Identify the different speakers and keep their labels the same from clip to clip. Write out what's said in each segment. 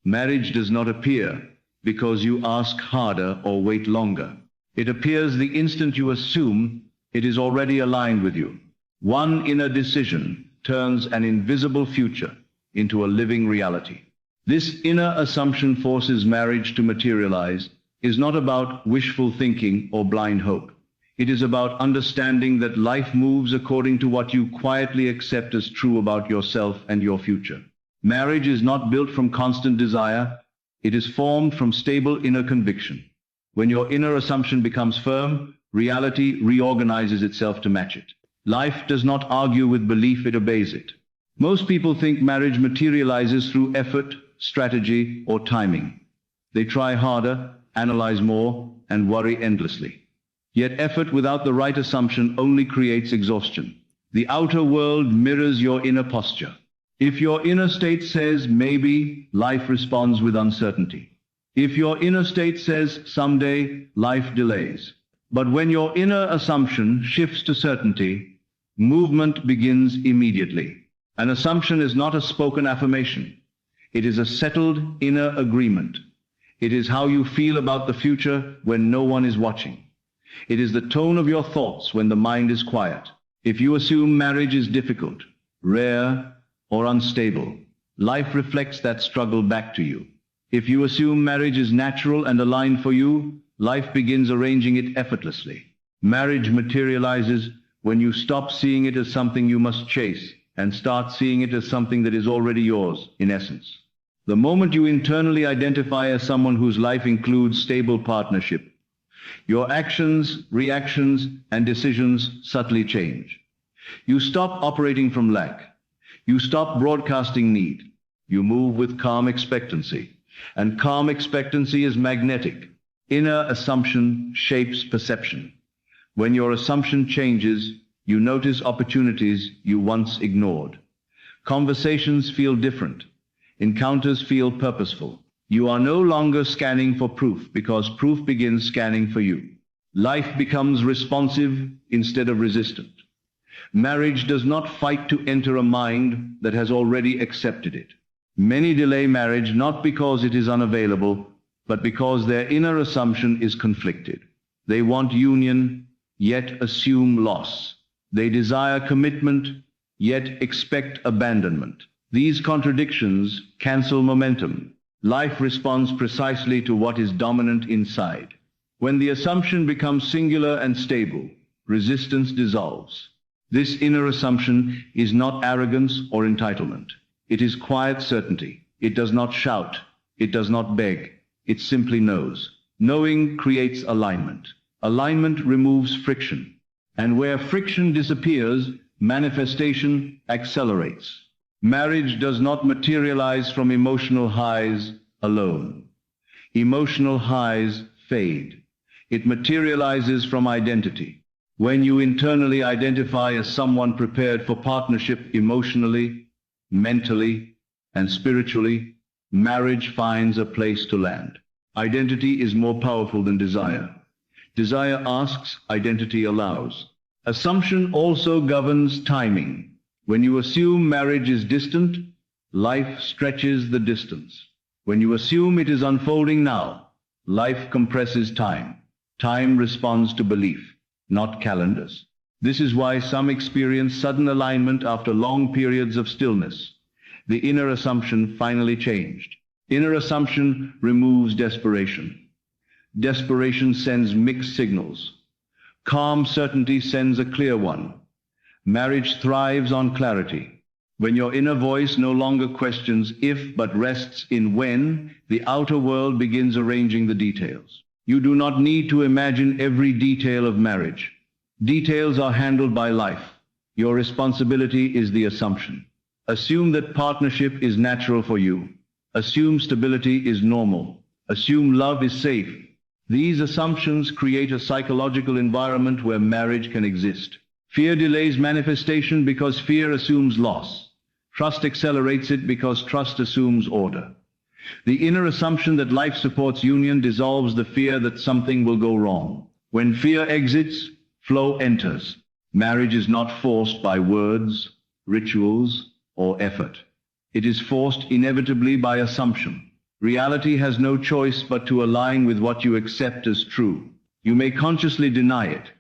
Speaker 1: Marriage does not appear because you ask harder or wait longer. It appears the instant you assume it is already aligned with you. One inner decision turns an invisible future into a living reality. This inner assumption forces marriage to materialize, is not about wishful thinking or blind hope. It is about understanding that life moves according to what you quietly accept as true about yourself and your future. Marriage is not built from constant desire. It is formed from stable inner conviction. When your inner assumption becomes firm, reality reorganizes itself to match it. Life does not argue with belief, it obeys it. Most people think marriage materializes through effort, strategy, or timing. They try harder, analyze more, and worry endlessly. Yet effort without the right assumption only creates exhaustion. The outer world mirrors your inner posture. If your inner state says maybe, life responds with uncertainty. If your inner state says someday, life delays. But when your inner assumption shifts to certainty, movement begins immediately. An assumption is not a spoken affirmation. It is a settled inner agreement. It is how you feel about the future when no one is watching. It is the tone of your thoughts when the mind is quiet. If you assume marriage is difficult, rare, or unstable, life reflects that struggle back to you. If you assume marriage is natural and aligned for you, life begins arranging it effortlessly. Marriage materializes when you stop seeing it as something you must chase and start seeing it as something that is already yours, in essence. The moment you internally identify as someone whose life includes stable partnership, your actions, reactions, and decisions subtly change. You stop operating from lack. You stop broadcasting need. You move with calm expectancy. And calm expectancy is magnetic. Inner assumption shapes perception. When your assumption changes, you notice opportunities you once ignored. Conversations feel different. Encounters feel purposeful. You are no longer scanning for proof because proof begins scanning for you. Life becomes responsive instead of resistant. Marriage does not fight to enter a mind that has already accepted it. Many delay marriage not because it is unavailable, but because their inner assumption is conflicted. They want union, yet assume loss. They desire commitment, yet expect abandonment. These contradictions cancel momentum. Life responds precisely to what is dominant inside. When the assumption becomes singular and stable, resistance dissolves. This inner assumption is not arrogance or entitlement. It is quiet certainty. It does not shout. It does not beg. It simply knows. Knowing creates alignment. Alignment removes friction. And where friction disappears, manifestation accelerates. Marriage does not materialize from emotional highs alone. Emotional highs fade. It materializes from identity. When you internally identify as someone prepared for partnership emotionally, mentally, and spiritually, marriage finds a place to land. Identity is more powerful than desire. Desire asks, identity allows. Assumption also governs timing. When you assume marriage is distant, life stretches the distance. When you assume it is unfolding now, life compresses time. Time responds to belief, not calendars. This is why some experience sudden alignment after long periods of stillness. The inner assumption finally changed. Inner assumption removes desperation. Desperation sends mixed signals. Calm certainty sends a clear one. Marriage thrives on clarity. When your inner voice no longer questions if but rests in when, the outer world begins arranging the details. You do not need to imagine every detail of marriage. Details are handled by life. Your responsibility is the assumption. Assume that partnership is natural for you. Assume stability is normal. Assume love is safe. These assumptions create a psychological environment where marriage can exist. Fear delays manifestation because fear assumes loss. Trust accelerates it because trust assumes order. The inner assumption that life supports union dissolves the fear that something will go wrong. When fear exits, flow enters. Marriage is not forced by words, rituals, or effort. It is forced inevitably by assumption. Reality has no choice but to align with what you accept as true. You may consciously deny it,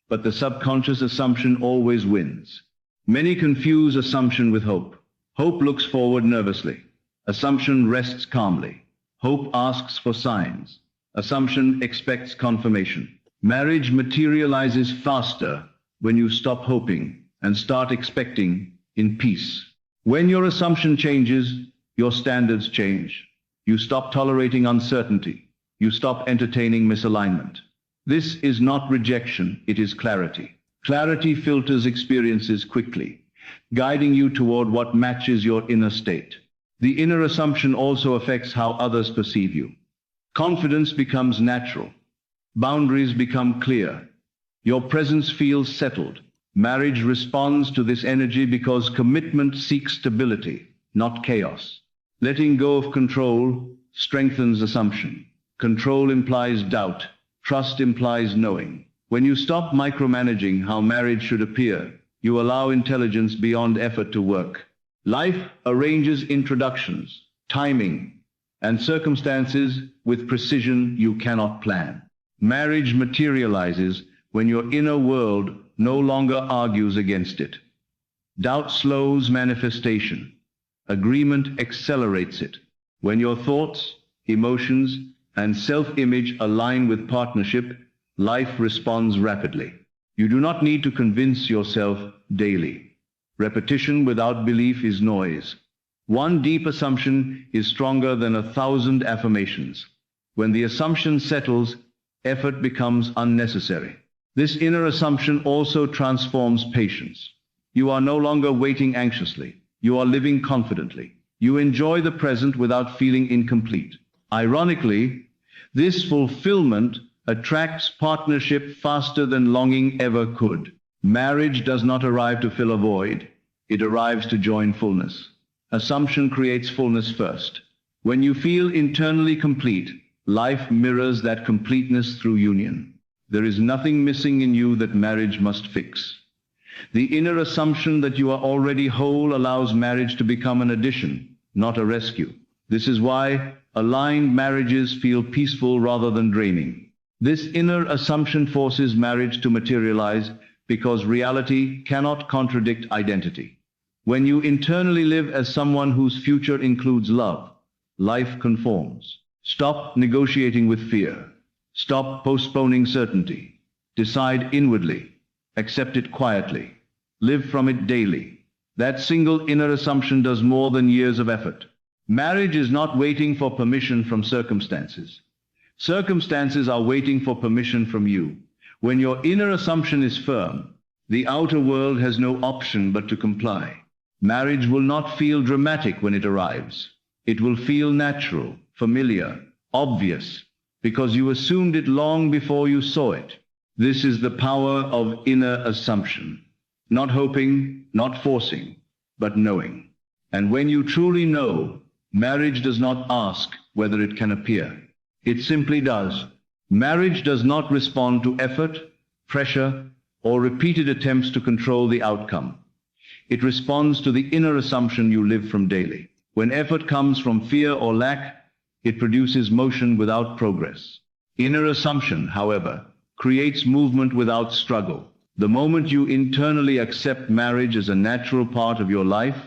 Speaker 1: but the subconscious assumption always wins. Many confuse assumption with hope. Hope looks forward nervously. Assumption rests calmly. Hope asks for signs. Assumption expects confirmation. Marriage materializes faster when you stop hoping and start expecting in peace. When your assumption changes, your standards change. You stop tolerating uncertainty. You stop entertaining misalignment. This is not rejection, it is clarity. Clarity filters experiences quickly, guiding you toward what matches your inner state. The inner assumption also affects how others perceive you. Confidence becomes natural. Boundaries become clear. Your presence feels settled. Marriage responds to this energy because commitment seeks stability, not chaos. Letting go of control strengthens assumption. Control implies doubt. Trust implies knowing. When you stop micromanaging how marriage should appear, you allow intelligence beyond effort to work. Life arranges introductions, timing, and circumstances with precision you cannot plan. Marriage materializes when your inner world no longer argues against it. Doubt slows manifestation. Agreement accelerates it. When your thoughts, emotions, and self-image align with partnership, life responds rapidly. You do not need to convince yourself daily. Repetition without belief is noise. One deep assumption is stronger than 1,000 affirmations. When the assumption settles, effort becomes unnecessary. This inner assumption also transforms patience. You are no longer waiting anxiously. You are living confidently. You enjoy the present without feeling incomplete. Ironically, this fulfillment attracts partnership faster than longing ever could. Marriage does not arrive to fill a void. It arrives to join fullness. Assumption creates fullness first. When you feel internally complete, life mirrors that completeness through union. There is nothing missing in you that marriage must fix. The inner assumption that you are already whole allows marriage to become an addition, not a rescue. This is why aligned marriages feel peaceful rather than draining. This inner assumption forces marriage to materialize because reality cannot contradict identity. When you internally live as someone whose future includes love, life conforms. Stop negotiating with fear. Stop postponing certainty. Decide inwardly. Accept it quietly. Live from it daily. That single inner assumption does more than years of effort. Marriage is not waiting for permission from circumstances. Circumstances are waiting for permission from you. When your inner assumption is firm, the outer world has no option but to comply. Marriage will not feel dramatic when it arrives. It will feel natural, familiar, obvious, because you assumed it long before you saw it. This is the power of inner assumption. Not hoping, not forcing, but knowing. And when you truly know, marriage does not ask whether it can appear. It simply does. Marriage does not respond to effort, pressure, or repeated attempts to control the outcome. It responds to the inner assumption you live from daily. When effort comes from fear or lack, it produces motion without progress. Inner assumption, however, creates movement without struggle. The moment you internally accept marriage as a natural part of your life,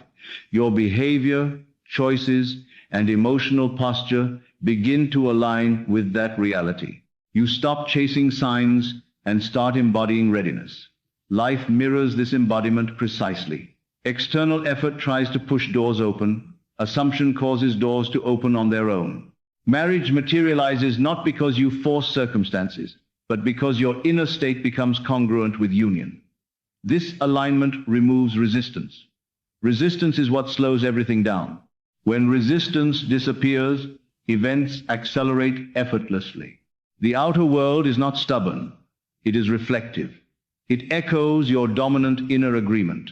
Speaker 1: your behavior, choices, and emotional posture begin to align with that reality. You stop chasing signs and start embodying readiness. Life mirrors this embodiment precisely. External effort tries to push doors open. Assumption causes doors to open on their own. Marriage materializes not because you force circumstances, but because your inner state becomes congruent with union. This alignment removes resistance. Resistance is what slows everything down. When resistance disappears, events accelerate effortlessly. The outer world is not stubborn. It is reflective. It echoes your dominant inner agreement.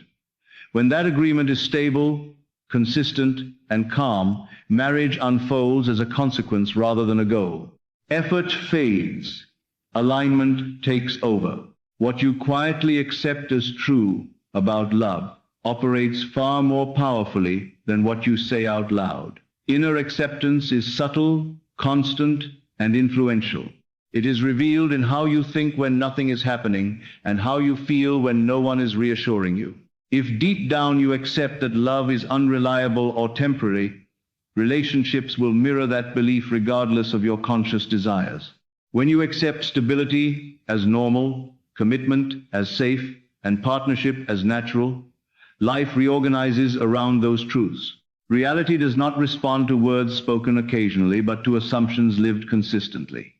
Speaker 1: When that agreement is stable, consistent, and calm, marriage unfolds as a consequence rather than a goal. Effort fades. Alignment takes over. What you quietly accept as true about love operates far more powerfully than what you say out loud. Inner acceptance is subtle, constant, and influential. It is revealed in how you think when nothing is happening and how you feel when no one is reassuring you. If deep down you accept that love is unreliable or temporary, relationships will mirror that belief regardless of your conscious desires. When you accept stability as normal, commitment as safe, and partnership as natural, life reorganizes around those truths. Reality does not respond to words spoken occasionally, but to assumptions lived consistently.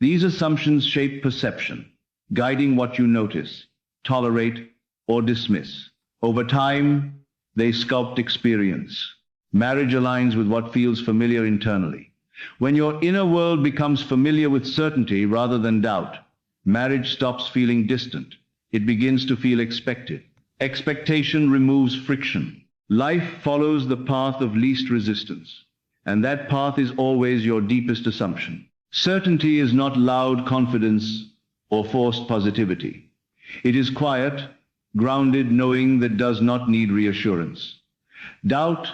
Speaker 1: These assumptions shape perception, guiding what you notice, tolerate, or dismiss. Over time, they sculpt experience. Marriage aligns with what feels familiar internally. When your inner world becomes familiar with certainty rather than doubt, marriage stops feeling distant. It begins to feel expected. Expectation removes friction. Life follows the path of least resistance, and that path is always your deepest assumption. Certainty is not loud confidence or forced positivity. It is quiet, grounded knowing that does not need reassurance. Doubt,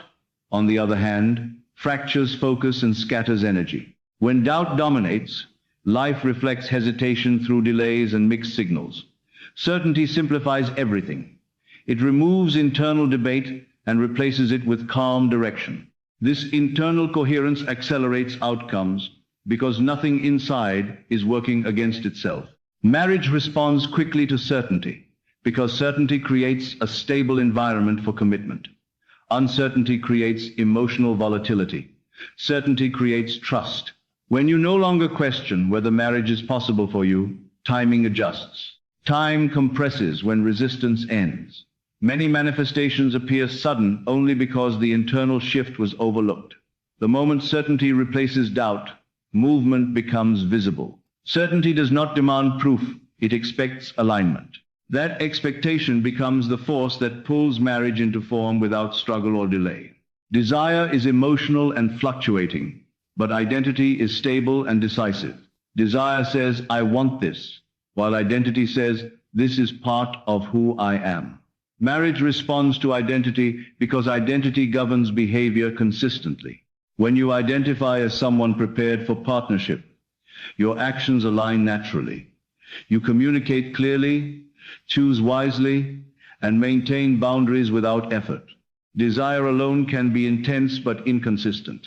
Speaker 1: on the other hand, fractures focus and scatters energy. When doubt dominates, life reflects hesitation through delays and mixed signals. Certainty simplifies everything. It removes internal debate and replaces it with calm direction. This internal coherence accelerates outcomes because nothing inside is working against itself. Marriage responds quickly to certainty because certainty creates a stable environment for commitment. Uncertainty creates emotional volatility. Certainty creates trust. When you no longer question whether marriage is possible for you, timing adjusts. Time compresses when resistance ends. Many manifestations appear sudden only because the internal shift was overlooked. The moment certainty replaces doubt, movement becomes visible. Certainty does not demand proof, it expects alignment. That expectation becomes the force that pulls marriage into form without struggle or delay. Desire is emotional and fluctuating, but identity is stable and decisive. Desire says, I want this, while identity says, this is part of who I am. Marriage responds to identity because identity governs behavior consistently. When you identify as someone prepared for partnership, your actions align naturally. You communicate clearly, choose wisely, and maintain boundaries without effort. Desire alone can be intense but inconsistent.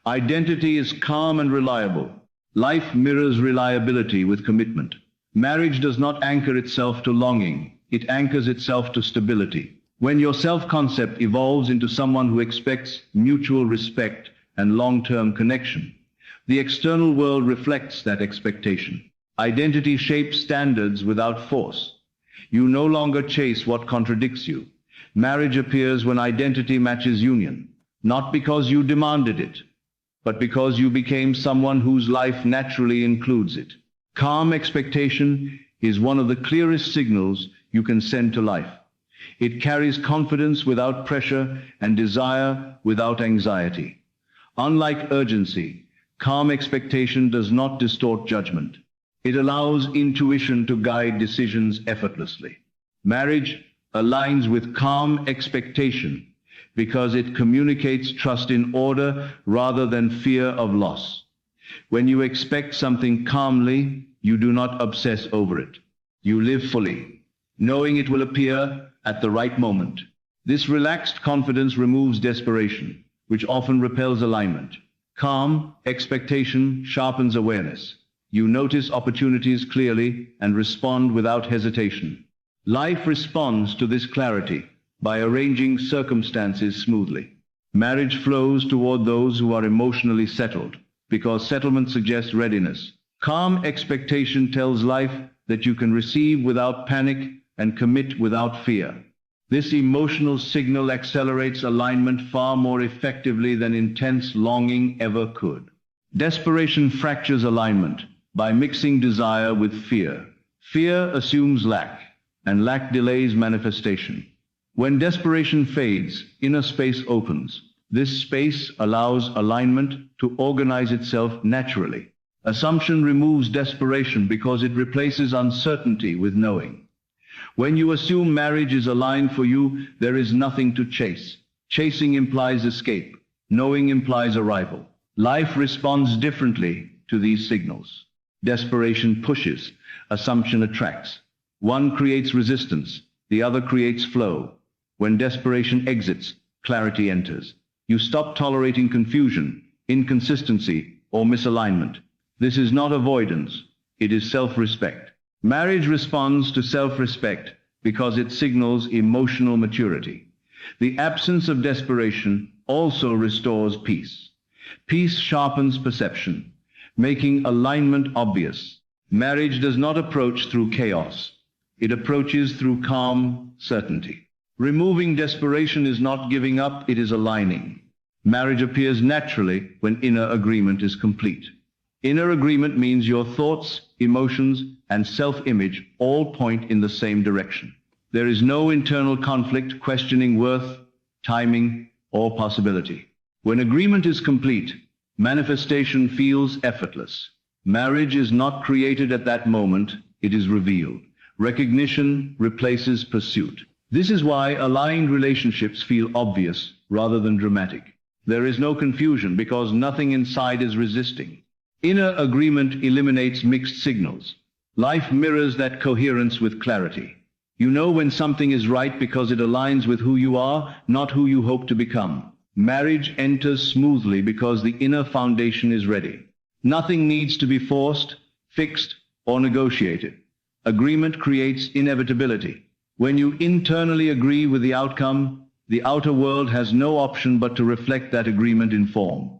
Speaker 1: Identity is calm and reliable. Life mirrors reliability with commitment. Marriage does not anchor itself to longing. It anchors itself to stability. When your self-concept evolves into someone who expects mutual respect and long-term connection, the external world reflects that expectation. Identity shapes standards without force. You no longer chase what contradicts you. Marriage appears when identity matches union, not because you demanded it, but because you became someone whose life naturally includes it. Calm expectation is one of the clearest signals you can send to life. It carries confidence without pressure and desire without anxiety. Unlike urgency, calm expectation does not distort judgment. It allows intuition to guide decisions effortlessly. Marriage aligns with calm expectation because it communicates trust in order rather than fear of loss. When you expect something calmly, you do not obsess over it. You live fully, knowing it will appear at the right moment. This relaxed confidence removes desperation, which often repels alignment. Calm expectation sharpens awareness. You notice opportunities clearly and respond without hesitation. Life responds to this clarity by arranging circumstances smoothly. Marriage flows toward those who are emotionally settled, because settlement suggests readiness. Calm expectation tells life that you can receive without panic and commit without fear. This emotional signal accelerates alignment far more effectively than intense longing ever could. Desperation fractures alignment by mixing desire with fear. Fear assumes lack, and lack delays manifestation. When desperation fades, inner space opens. This space allows alignment to organize itself naturally. Assumption removes desperation because it replaces uncertainty with knowing. When you assume marriage is aligned for you, there is nothing to chase. Chasing implies escape, Knowing implies arrival. Life responds differently to these signals. Desperation pushes, assumption attracts. One creates resistance, the other creates flow. When desperation exits, clarity enters. You stop tolerating confusion, inconsistency, or misalignment. This is not avoidance, it is self-respect. Marriage responds to self-respect because it signals emotional maturity. The absence of desperation also restores peace. Peace sharpens perception, making alignment obvious. Marriage does not approach through chaos. It approaches through calm certainty. Removing desperation is not giving up, it is aligning. Marriage appears naturally when inner agreement is complete. Inner agreement means your thoughts, emotions, and self-image all point in the same direction. There is no internal conflict questioning worth, timing, or possibility. When agreement is complete, manifestation feels effortless. Marriage is not created at that moment, it is revealed. Recognition replaces pursuit. This is why aligned relationships feel obvious rather than dramatic. There is no confusion because nothing inside is resisting. Inner agreement eliminates mixed signals. Life mirrors that coherence with clarity. You know when something is right because it aligns with who you are, not who you hope to become. Marriage enters smoothly because the inner foundation is ready. Nothing needs to be forced, fixed, or negotiated. Agreement creates inevitability. When you internally agree with the outcome, the outer world has no option but to reflect that agreement in form.